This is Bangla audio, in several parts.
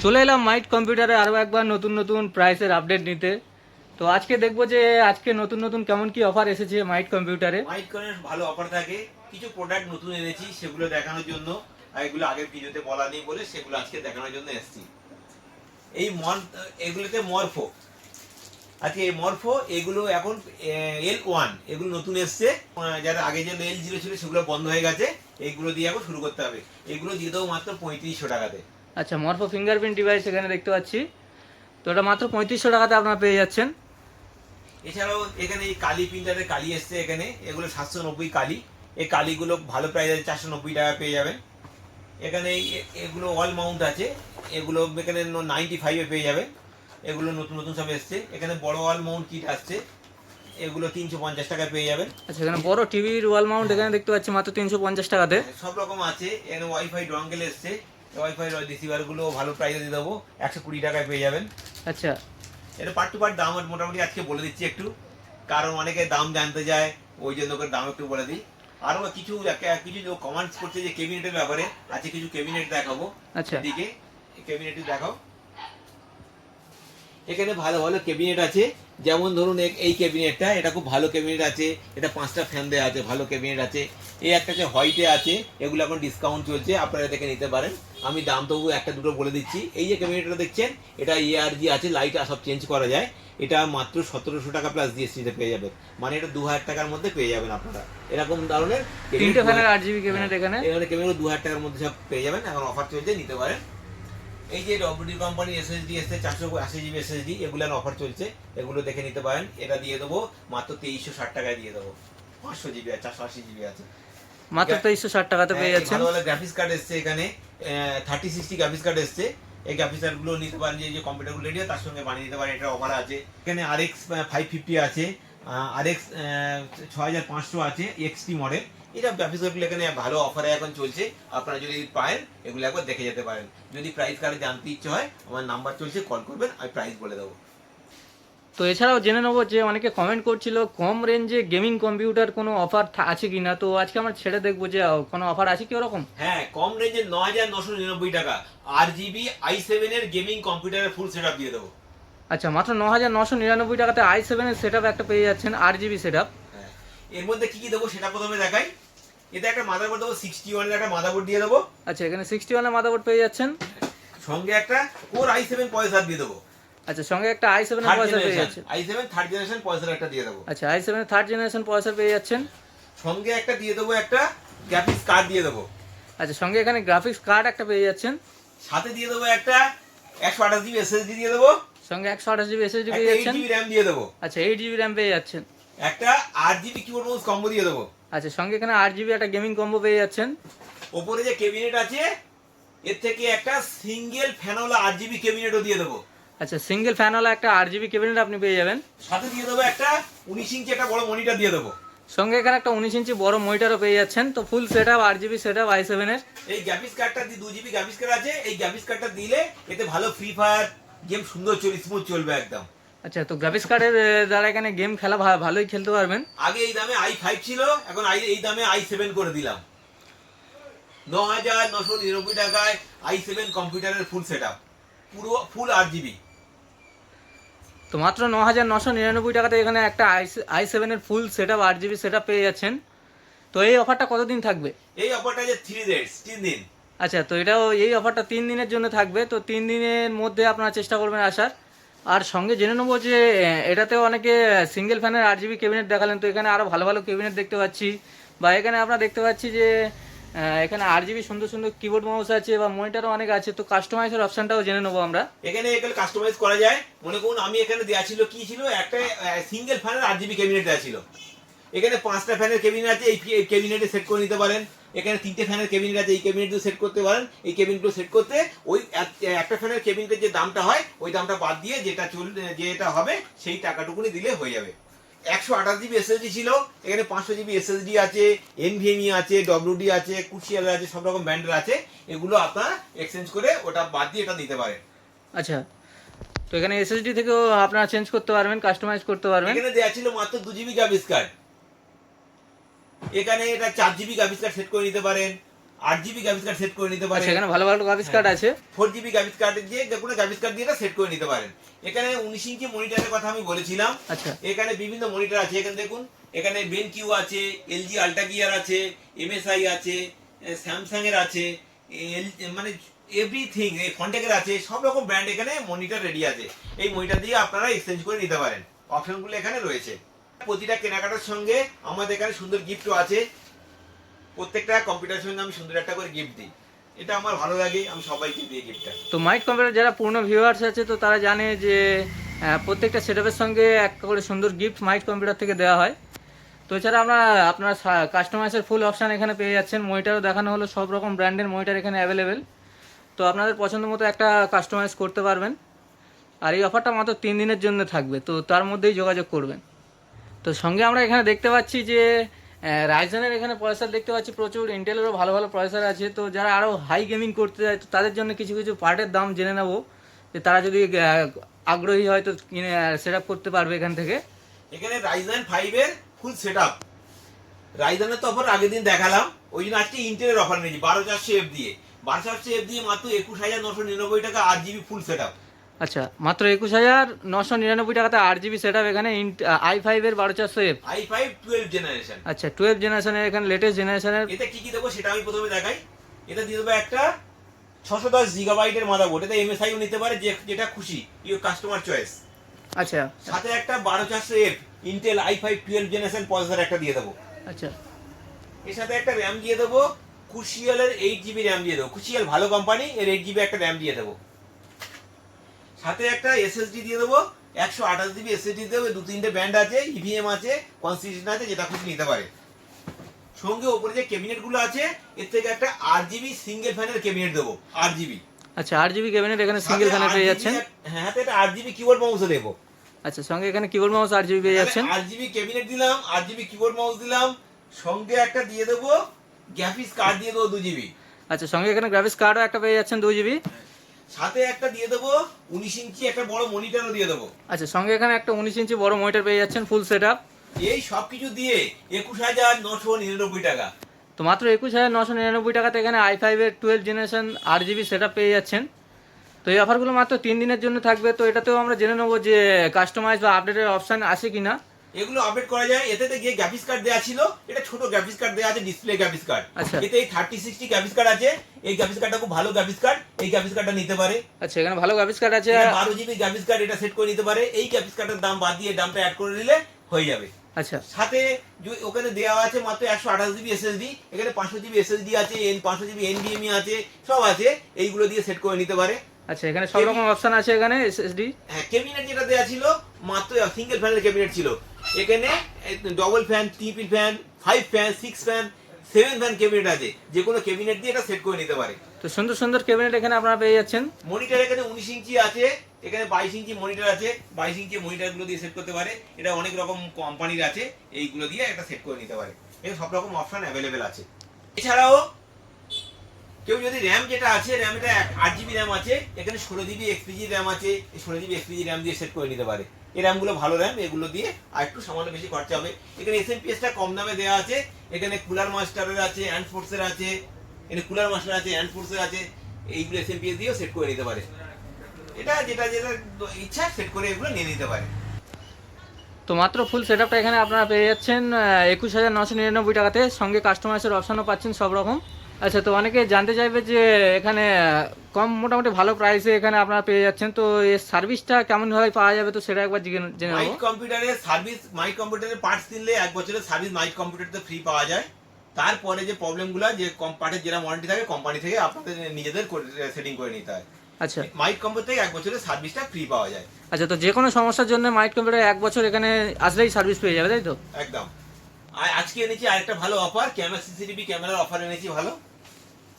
চলে এলাম মাইট কম্পিউটারে আরও একবার নতুন নতুন প্রাইসের আপডেট নিতে। তো আজকে দেখবো যে আজকে নতুন নতুন কেমন কি অফার এসেছে মাইট কম্পিউটারে। মাইট কয়েনের ভালো অফার থাকে, কিছু প্রোডাক্ট নতুন এনেছি সেগুলো দেখানোর জন্য। আর এগুলো আগের ভিডিওতে বলা নেই বলে সেগুলো আজকে দেখানোর জন্য এসেছি। এই এগুলোতে মরফো, আজকে এই মরফো এগুলো এখন L1 এগুলো নতুন এসছে। যারা আগে যে L0 ছিল সেগুলো বন্ধ হয়ে গেছে, এইগুলো দিয়ে এখন শুরু করতে হবে। এগুলো দিয়ে দেবো মাত্র 3500 টাকাতে। আচ্ছা, মরফো ফিঙ্গারপ্রিন্ট ডিভাইস এখানে দেখতে পাচ্ছি, তো এটা মাত্র 3500 টাকাতে আপনারা পেয়ে যাচ্ছেন। এছাড়াও এখানে এই কালি প্রিন্টারের কালি এসছে, এখানে এগুলো 790 কালি। এই কালিগুলো ভালো প্রাইস আছে, 490 টাকা পেয়ে যাবেন। এখানে এগুলো অল মাউন্ট আছে, এগুলো এখানে 95-এ পেয়ে যাবেন। এগুলো নতুন নতুন সব এসছে। এখানে বড় অল মাউন্ট কিট আসছে, এগুলো 350 টাকায় পেয়ে যাবেন। আচ্ছা, এখানে বড় টিভির ওয়াল মাউন্ট এখানে দেখতে পাচ্ছি মাত্র 350 টাকাতে। সব রকম আছে। এখানে ওয়াইফাই ডঙ্গেল এসছে, ওয়াইফাই রিসিভারগুলো ভালো প্রাইসে দিয়ে দেবো, 120 টাকায় পেয়ে যাবেন। আচ্ছা, এটা পার্ট টু পার্ট দাম মোটামুটি আজকে বলে দিচ্ছি একটু, কারণ অনেকে দাম জানতে যায়, ওই জন্য করে দাম একটু বলে দিই। আরও কিছু কিছু কমেন্টস করছে যে ক্যাবিনেটের ব্যাপারে, আজকে কিছু ক্যাবিনেট দেখাবো। আচ্ছা, দিকে ক্যাবিনেটই দেখাও। এখানে ভালো ভালো ক্যাবিনেট আছে, যেমন ধরুন এই ক্যাবিনেটটা, এটা খুব ভালো ক্যাবিনেট আছে। এটা 5টা ফ্যান দেওয়া আছে, ভালো ক্যাবিনেট আছে। এই একটা যে হোয়াইটে আছে, এগুলো এখন ডিসকাউন্ট চলছে, আপনারা দেখে নিতে পারেন। আমি দাম তবু একটা দুটো বলে দিচ্ছি। এই যে ক্যাবিনেটটা দেখছেন, এটা ARG আছে, লাইট সব চেঞ্জ করা যায়। এটা মাত্র 1700 টাকা প্লাস জিএসটিতে পেয়ে যাবেন, মানে এটা 2000 টাকার মধ্যে পেয়ে যাবেন আপনারা। এরকম ধরনের তিনটে ফ্যানের 8 জিবি ক্যাবিনেট এখানে ক্যাবিনেট 2000 টাকার মধ্যে সব পেয়ে যাবেন, এখন অফার চলছে, নিতে পারেন। এই যে ডব্লিউডি কোম্পানির SSD এসছে, 480 GB SSD, এগুলোর অফার চলছে, এগুলো দেখে নিতে পারেন। এটা দিয়ে দেবো মাত্র 2360 টাকায় দিয়ে দেবো। 500 GB আর 480 GB আছে, মাত্র 2360 টাকাতে পেয়ে যাচ্ছেন। ভালো ভালো গ্রাফিক্স কার্ড এসছে এখানে, 3060 গ্রাফিক্স কার্ড এসছে। এই গ্রাফিক্স কার্ডগুলো নিতে পারেন, যে কম্পিউটারগুলো রেডি হয় তার সঙ্গে বানিয়ে নিতে পারেন, এটা অফার আছে। এখানে RX 550 আছে, RX 6500 আছে, XT মডেল। এটা গ্রাফিক্সগুলো এখানে ভালো অফারে এখন চলছে, আপনারা যদি পারেন এগুলো একবার দেখে যেতে পারেন। যদি প্রাইস কার্ডে জানতে ইচ্ছে হয়, আমার নাম্বার চলছে, কল করবেন, আমি প্রাইস বলে দেবো। তো এছাড়াও জেনে নেবো যে অনেকে কমেন্ট করছিল কম রেঞ্জে গেমিং কম্পিউটার কোনো অফার আছে কিনা, তো আজকে আমরা ছেড়ে দেখবো যে কোনো অফার আছে কি ওরকম। হ্যাঁ, কম রেঞ্জে 9999 টাকা RGB i7 এর গেমিং কম্পিউটারের ফুল সেটআপ দিয়ে দেবো। আচ্ছা, মাত্র 9999 টাকাতে i7 এর সেটআপ একটা পেয়ে যাচ্ছেন, 8 GB সেটআপ। হ্যাঁ, এর মধ্যে কি কি দেবো সেটা প্রথমে দেখাই। এতে একটা মাদারবোর্ড দেবো, 61 এর একটা মাদারবোর্ড দিয়ে দেবো। আচ্ছা, এখানে 61 এর মাদারবোর্ড পেয়ে যাচ্ছেন, সঙ্গে একটা Core i7 প্রসেসর দিয়ে দেবো। আচ্ছা, সঙ্গে একটা i7 এর প্রসেসর পেয়ে যাচ্ছেন। i7 থার্ড জেনারেশন প্রসেসর একটা দিয়ে দেবো। আচ্ছা, i7 এর থার্ড জেনারেশন প্রসেসর পেয়ে যাচ্ছেন। সঙ্গে একটা দিয়ে দেবো, একটা গ্রাফিক্স কার্ড দিয়ে দেবো। আচ্ছা, সঙ্গে এখানে গ্রাফিক্স কার্ড একটা পেয়ে যাচ্ছেন। সাথে দিয়ে দেবো একটা 128 জিবি SSD দিয়ে দেবো। সঙ্গে 128 জিবি SSD পেয়ে একটা 8 যাচ্ছেন। জিবি RAM দিয়ে দেবো। আচ্ছা, 8 জিবি র্যাম পেয়ে যাচ্ছেন। একটা 8 জিবি কিবোর্ড মাউস কম্বো দিয়ে দেবো। আচ্ছা, সঙ্গে এখানে 8 জিবি একটা গেমিং কম্বো পেয়ে যাচ্ছেন। ওপরে যে ক্যাবিনেট আছে, এর থেকে একটা সিঙ্গেল ফ্যানওয়ালা 8 জিবি ক্যাবিনেটও দিয়ে দেবো। আচ্ছা, সিঙ্গেল ফ্যানওয়ালা একটা 8 জিবি ক্যাবিনেট আপনি পেয়ে যাবেন। সাথে দিয়ে দেবো একটা 19 ইঞ্চি একটা বড় মনিটর দিয়ে দেবো। সঙ্গে এখানে একটা 19 ইঞ্চি বড় মনিটরও পেয়ে যাচ্ছেন। তো full setup 8 GB setup i7 এর। এই গ্রাফিক্স কার্ডটা 2 জিবি গ্রাফিক্স কার্ড আছে, এই গ্রাফিক্স কার্ডটা দিলে এতে ভালো ফ্রি ফায়ার গেম সুন্দর স্মুথ চলবে একদম। আচ্ছা, তো গ্রাফিক্স কার্ডের দ্বারা এখানে গেম খেলা ভালোই খেলতে পারবেন। আগে এই দামে i5 ছিল, এখন এই দামে i7 করে দিলাম। 9999 টাকায় i7 কম্পিউটারের ফুল সেটআপ, পুরো ফুল 8 জিবি। তো মাত্র 9999 টাকাতে এখানে একটা i7 এর ফুল সেটআপ 8 জিবি সেটআপ পেয়ে যাচ্ছেন। তো এই অফারটা কতদিন থাকবে? এই অফারটা যে 3 ডেজ, 3 দিন। আচ্ছা, তো এটাও এই অফারটা 3 দিনের জন্য থাকবে। তো 3 দিনের মধ্যে আপনারা চেষ্টা করবেন আসার। আর সঙ্গে জেনে নেবো যে এটাতেও অনেকে সিঙ্গেল ফ্যানের 8 জিবি ক্যাবিনেট দেখালেন, তো এখানে আরও ভালো ভালো ক্যাবিনেট দেখতে পাচ্ছি, বা এখানে আমরা দেখতে পাচ্ছি যে এখানে 8 জিবি সুন্দর সুন্দর কিবোর্ড মাউস আছে, বা মনিটরও অনেক আছে। তো কাস্টমাইজের অপশনটাও জেনে নেবো আমরা। এখানে কাস্টমাইজ করা যায়। মনে করুন আমি এখানে দেওয়া ছিল, কি ছিল, একটা সিঙ্গেল ফ্যানের 8 জিবি ক্যাবিনেট দেওয়া ছিল। এখানে 5টা ফ্যানের ক্যাবিনেট আছে, এই ক্যাবিনেটে সেট করে নিতে পারেন। এখানে 3টে ফ্যানের ক্যাবিনেট আছে, এই ক্যাবিনেটও সেট করতে পারেন। এই ক্যাবিনেটও সেট করতে ওই একটা ফ্যানের ক্যাবিনেটের যে দামটা হয়, ওই দামটা বাদ দিয়ে যেটা হবে সেই টাকাটুকুনি দিলে হয়ে যাবে। 128 জিবি SSD ছিল, এখানে 500 জিবি SSD আছে, NVMe আছে, WD আছে, কুশিয়াল আছে, সব রকম ব্র্যান্ডের আছে। এগুলো আপনারা এক্সচেঞ্জ করে ওটা বাদ দিয়ে এটা নিতে পারেন। আচ্ছা, তো এখানে এসএসডি থেকেও আপনারা চেঞ্জ করতে পারবেন, কাস্টমাইজ করতে পারবেন। এখানে দেওয়া ছিল মাত্র 2 জিবি গ্রাফিক্স কার্ড, এখানে এটা 4 জিবি গ্রাফিক্স কার্ড সেট করে নিতে পারেন। 8GB গ্রাফিক্স কার্ড সেট করে নিতে পারেন। আচ্ছা, এখানে ভালো ভালো গ্রাফিক্স কার্ড আছে। 4GB গ্রাফিক্স কার্ড দিয়ে যে কোনো গ্রাফিক্স কার্ড দিয়ে এটা সেট করে নিতে পারেন। এখানে 19 ইঞ্চি মনিটরের কথা আমি বলেছিলাম। আচ্ছা, এখানে বিভিন্ন মনিটর আছে, এখানে দেখুন এখানে বেনকিউ আছে, এলজি আল্ট্রা গিয়ার আছে, এমএসআই আছে, স্যামসাং এর আছে, মানে এভরিথিং, এই ফন্টেকের আছে, সব রকম ব্র্যান্ড এখানে মনিটর রেডি আছে। এই মনিটর দিয়ে আপনারা এক্সচেঞ্জ করে নিতে পারেন। অপশনগুলো এখানে রয়েছে। প্রতিটা কেনাকাটার সঙ্গে আমাদের এখানে সুন্দর গিফটও আছে। প্রত্যেকটা কম্পিউটারের সঙ্গে আমি সুন্দর একটা করে গিফট দিই, এটা আমার ভালো লাগে, আমি সবাইকে দিই গিফটটা। তো মাইট কম্পিউটার যারা পুরনো ভিউয়ার্স আছে তো তারা জানে যে প্রত্যেকটা সেটআপের সঙ্গে একটা করে সুন্দর গিফট মাইট কম্পিউটার থেকে দেওয়া হয়। তো এছাড়া আপনার কাস্টমাইজের ফুল অপশান এখানে পেয়ে যাচ্ছেন। মনিটারও দেখানো হলো, সব রকম ব্র্যান্ডের মনিটার এখানে অ্যাভেলেবেল। তো আপনাদের পছন্দ মতো একটা কাস্টমাইজ করতে পারবেন। আর এই অফারটা মাত্র 3 দিনের জন্য থাকবে, তো তার মধ্যেই যোগাযোগ করবেন। তো সঙ্গে আমরা এখানে দেখতে পাচ্ছি যে রাইজেনের এখানে প্রসেসর দেখতে পাচ্ছি প্রচুর, ইন্টেলেরও ভালো ভালো প্রসেসর আছে। তো যারা আরও হাই গেমিং করতে চায় তো তাদের জন্য কিছু কিছু পার্টের দাম জেনে নেব, যে তারা যদি আগ্রহী হয় তো কিনে সেট আপ করতে পারবে এখান থেকে। এখানে রাইজেন 5 এর ফুল সেটআপ, রাইজেনের তো অফার আগের দিন দেখালাম, ওই জন্য আজকে ইন্টেলের অফার নিয়েছি 12400F দিয়ে। 12400F দিয়ে মাত্র 21999 টাকা 8GB ফুল সেটআপ। আচ্ছা, মাত্র 21999 টাকাতে 8GB সেট আপ এখানে i5 এর 12400F, i5 12 জেনারেশন। আচ্ছা 12 জেনারেশনের এখানে লেটেস্ট জেনারেশনের। এতে কি কি দেবো সেটা আমি প্রথমে দেখাই। এটা দিয়ে দেবো একটা 610GB এর মাদারবোর্ড, এটা এমএসআই ও নিতে পারে, যেটা খুশি, ইউর কাস্টমার চয়েস। আচ্ছা, সাথে একটা 12400F Intel i5 12 generation processor একটা দিয়ে দেবো। আচ্ছা, এর সাথে একটা র্যাম দিয়ে দেবো, ক্রুশিয়ালের 8GB র্যাম দিয়ে দেবো। ক্রুশিয়াল ভালো কোম্পানি, এর 8GB একটা র্যাম দিয়ে দেবো। সাথে একটা এসএসডি দিয়ে দেবো, 128GB এসএসডি দেবো। 2-3টে ব্যান্ড আছে, ইভিএম আছে, কনস্টিটিউশন আছে, যেটা খুশি নিতে পারে। সঙ্গে ওপরে যে ক্যাবিনেট গুলো আছে এর থেকে একটা 8GB সিঙ্গেল ফ্যানের ক্যাবিনেট দেবো, 8GB। আচ্ছা 8GB ক্যাবিনেট এখানে সিঙ্গেল ফ্যানে পেয়ে যাচ্ছেন। হ্যাঁ, হাতে একটা 8GB কিবোর্ড মাউসও দেবো। আচ্ছা, সঙ্গে এখানে কিবোর্ড মাউস 8GB পেয়ে যাচ্ছেন। 8GB ক্যাবিনেট দিলাম, 8GB কিবোর্ড মাউস দিলাম, সঙ্গে একটা দিয়ে দেবো গ্রাফিক্স কার্ড দিয়ে দেবো 2GB। আচ্ছা, সঙ্গে এখানে গ্রাফিক্স কার্ডও একটা পেয়ে যাচ্ছেন 2GB। সাথে একটা দিয়ে দেবো 19 ইঞ্চি একটা বড় মনিটরও দিয়ে দেবো। আচ্ছা, সঙ্গে এখানে একটা 19 ইঞ্চি বড় মনিটর পেয়ে যাচ্ছেন ফুল সেট আপ। এই সবকিছু দিয়ে 21999 টাকা। তো মাত্র 21999 টাকাতে এখানে i5 এর 12 জেনারেশন 8GB সেট আপ পেয়ে যাচ্ছেন। তো এই অফারগুলো মাত্র 3 দিনের জন্য থাকবে। তো এটাতেও আমরা জেনে নেবো যে কাস্টমাইজ বা আপডেটের অপশান আছে কিনা। এগুলো আপডেট করা যায়। এতে গিয়ে গ্রাফিক্স কার্ড দেওয়া ছিল, এটা ছোট গ্রাফিক্স কার্ড দেওয়া আছে, ডিসপ্লে গ্রাফিক্স কার্ড। আচ্ছা, এতে এই 3060 গ্রাফিক্স কার্ড আছে, এই গ্রাফিক্স কার্ডটা খুব ভালো গ্রাফিক্স কার্ড, এই গ্রাফিক্স কার্ডটা নিতে পারে। আচ্ছা, এখানে ভালো গ্রাফিক্স কার্ড আছে। 12GB গ্রাফিক্স কার্ড এটা সেট করে নিতে পারে। এই গ্রাফিক্স কার্ডের দাম বাদ দিয়ে দামটা অ্যাড করে নিলে হয়ে যাবে। আচ্ছা, সাথে ওখানে দেওয়া আছে মাত্র 128GB এসএসডি, এখানে 500GB এসএসডি আছে, 500GB এনভিএমই আছে, সব আছে, এইগুলো দিয়ে সেট করে নিতে পারে। আচ্ছা, এখানে সব রকম অপশন আছে এখানে এসএসডি। হ্যাঁ, ক্যাবিনেট যেটা দেওয়া ছিল মাত্র সিঙ্গেল ফ্যানের ক্যাবিনেট ছিল, এখানে double fan, triple fan, 5 fan, 6 fan, 7 fan cabinet আছে, যে কোনো ক্যাবিনেট দিয়ে এটা সেট করে নিতে পারে। তো সুন্দর সুন্দর ক্যাবিনেট এখানে আপনারা পেয়ে যাচ্ছেন। মনিটর এখানে 19 ইঞ্চি আছে, এখানে 22 ইঞ্চি মনিটর আছে, 22 ইঞ্চি মনিটরগুলো দিয়ে সেট করতে পারে। এটা অনেক রকম কোম্পানির আছে, এইগুলো দিয়ে একটা সেট করে নিতে পারে। এখানে সব রকম অপশন অ্যাভেলেবেল আছে। এছাড়াও কেউ যদি র্যাম যেটা আছে, র্যাম এটা 8GB র্যাম আছে, এখানে 16GB এক্সপিজি র্যাম আছে, এই 16GB এক্সপিজি র্যাম দিয়ে সেট করে নিতে পারে। এই র্যামগুলো ভালো র্যাম, এগুলো দিয়ে আর একটু সামান্য বেশি খরচা হবে। এখানে এসএমপিএসটা কম দামে দেওয়া আছে, এখানে কুলার মাস্টারের আছে, অ্যান্ড ফোর্সের আছে, এখানে কুলার মাস্টার আছে, অ্যান্ড ফোর্সের আছে, এইগুলো এসএমপিএস দিয়েও সেট করে নিতে পারে। এটা যেটা যেটা ইচ্ছা সেট করে এগুলো নিয়ে নিতে পারে। তো মাত্র ফুল সেট আপটা এখানে আপনারা পেয়ে যাচ্ছেন 21999 টাকাতে, সঙ্গে কাস্টমাইজের অপশানও পাচ্ছেন সব রকম। আচ্ছা, তো অনেকে জানতে চাইবে যে এখানে কম মোটামুটি ভালো প্রাইসে এখানে আপনারা পেয়ে যাচ্ছেন, তো এর সার্ভিসটা কেমনভাবে পাওয়া যাবে তো সেটা একবার জেনে নেব। মাইট কম্পিউটারের সার্ভিস, মাইট কম্পিউটারের পার্টস কিনলে 1 বছরের সার্ভিস মাইট কম্পিউটারতে ফ্রি পাওয়া যায়। তারপরে যে প্রবলেমগুলো, যে পার্টের যেটা ওয়ারেন্টি থাকে কোম্পানি থেকে আপনাদের নিজেদের সেটিং করে নিতে হয়। আচ্ছা, মাইট কম্পিউটার থেকে 1 বছরের সার্ভিসটা ফ্রি পাওয়া যায়। আচ্ছা, তো যে কোনো সমস্যার জন্য মাইট কম্পিউটার 1 বছর এখানে আসলেই সার্ভিস পেয়ে যাবে, তাই তো? একদম। আর আজকে এনেছি আরেকটা ভালো অফার, ক্যামেরা সিসিটিভি ক্যামেরার অফার এনেছি ভালো।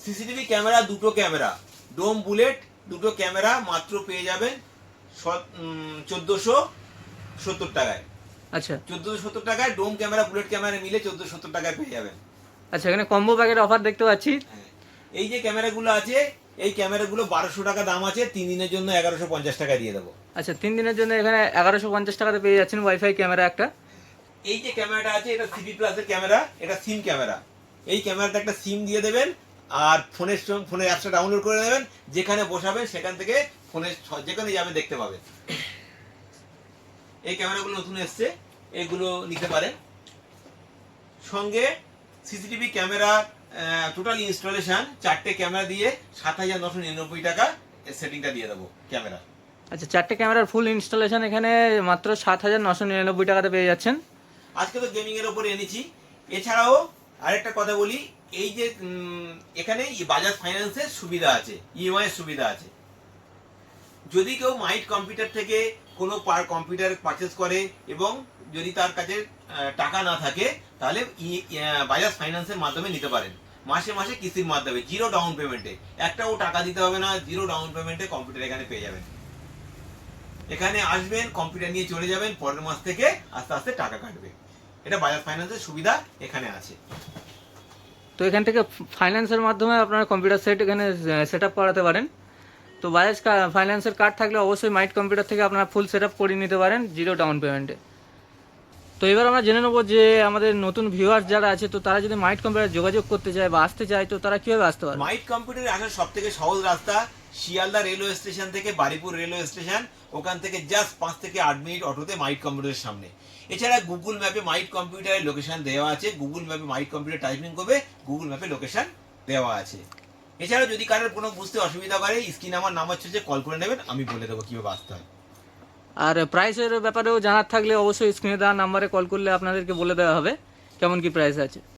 সিসিটিভি ক্যামেরা, দুটো ক্যামেরা, ডোম বুলেট দুটো ক্যামেরা মাত্র পেয়ে যাবেন 1470 টাকায়। আচ্ছা, 1470 টাকায় ডোম ক্যামেরা বুলেট ক্যামেরা মিলে 1470 টাকায় পেয়ে যাবেন। আচ্ছা, এখানে কম্বো প্যাকের অফার দেখতে পাচ্ছি। এই যে ক্যামেরাগুলো আছে, এই ক্যামেরাগুলো 1200 টাকা দাম আছে, 3 দিনের জন্য 1150 টাকা দিয়ে দেবো। আচ্ছা, 3 দিনের জন্য এখানে 1150 টাকাতে পেয়ে যাচ্ছেন ওয়াইফাই ক্যামেরা একটা। এই যে ক্যামেরাটা আছে, এটা সিপি প্লাসের ক্যামেরা, এটা সিম ক্যামেরা। এই ক্যামেরাতে একটা সিম দিয়ে দেবেন, আর ফোনের অ্যাপসটা ডাউনলোড করে নেবেন, যেখানে বসাবেন সেখান থেকে ফোনে যেখানে যাবেন দেখতে পাবেন। এই ক্যামেরাগুলো নতুন এসছে, এগুলো নিতে পারেন। সঙ্গে সিসিটিভি ক্যামেরা টোটাল ইনস্টলেশন 4টে ক্যামেরা দিয়ে 7,999 টাকা সেটিংটা দিয়ে দেবো ক্যামেরা। আচ্ছা, 4টে ক্যামেরার ফুল ইনস্টলেশন এখানে মাত্র 7,999 টাকাতে পেয়ে যাচ্ছেন। আজকে তো গেমিং এর উপরে এনেছি। এছাড়াও আরেকটা কথা বলি, এই যে এখানে বাজাজ ফাইন্যান্সের সুবিধা আছে, ইএমআই এর সুবিধা আছে। যদি কেউ মাইট কম্পিউটার থেকে কোনো কম্পিউটার পারচেস করে এবং যদি তার কাছে টাকা না থাকে, তাহলে বাজাজ ফাইন্যান্সের মাধ্যমে নিতে পারেন। মাসে মাসে কিস্তির মাধ্যমে, জিরো ডাউন পেমেন্টে, একটাও টাকা দিতে হবে না, জিরো ডাউন পেমেন্টে কম্পিউটার এখানে পেয়ে যাবেন। এখানে আসবেন, কম্পিউটার নিয়ে চলে যাবেন, পরের মাস থেকে আস্তে আস্তে টাকা কাটবে। এটা বাজাজ ফাইন্যান্সের সুবিধা এখানে আছে। তো এখান থেকে ফাইন্যান্সের মাধ্যমে আপনারা কম্পিউটার সেট এখানে সেট আপ করাতে পারেন। তো বাজাজ ফাইন্যান্সের কার্ড থাকলে অবশ্যই মাইট কম্পিউটার থেকে আপনারা ফুল সেট আপ করে নিতে পারেন জিরো ডাউন পেমেন্টে। তো এবার আমরা জেনে নেবো যে আমাদের নতুন ভিউয়ার্স যারা আছে, তো তারা যদি মাইট কম্পিউটার যোগাযোগ করতে চায় বা আসতে চায়, তো তারা কীভাবে আসতে পারে? মাইট কম্পিউটারে আসার সব থেকে সহজ রাস্তা শিয়ালদা রেলওয়ে স্টেশন থেকে বারিপুর রেলওয়ে স্টেশন, ওখান থেকে জাস্ট 5 থেকে 8 মিনিট অটোতে মাইট কম্পিউটারের সামনে। এছাড়া গুগল ম্যাপে মাইট কম্পিউটারের লোকেশন দেওয়া আছে, গুগল ম্যাপে মাইট কম্পিউটার টাইপিং করবে, গুগল ম্যাপে লোকেশন দেওয়া আছে। এছাড়া যদি কারোর কোনো বুঝতে অসুবিধা করে, স্ক্রিন আমার নাম্বার হচ্ছে, কল করে নেবেন, আমি বলে দেবো কিভাবে আসতে হয়। আর প্রাইসের ব্যাপারেও জানার থাকলে অবশ্যই স্ক্রিনে দেওয়া নাম্বারে কল করলে আপনাদেরকে বলে দেওয়া হবে কেমন কি প্রাইস আছে।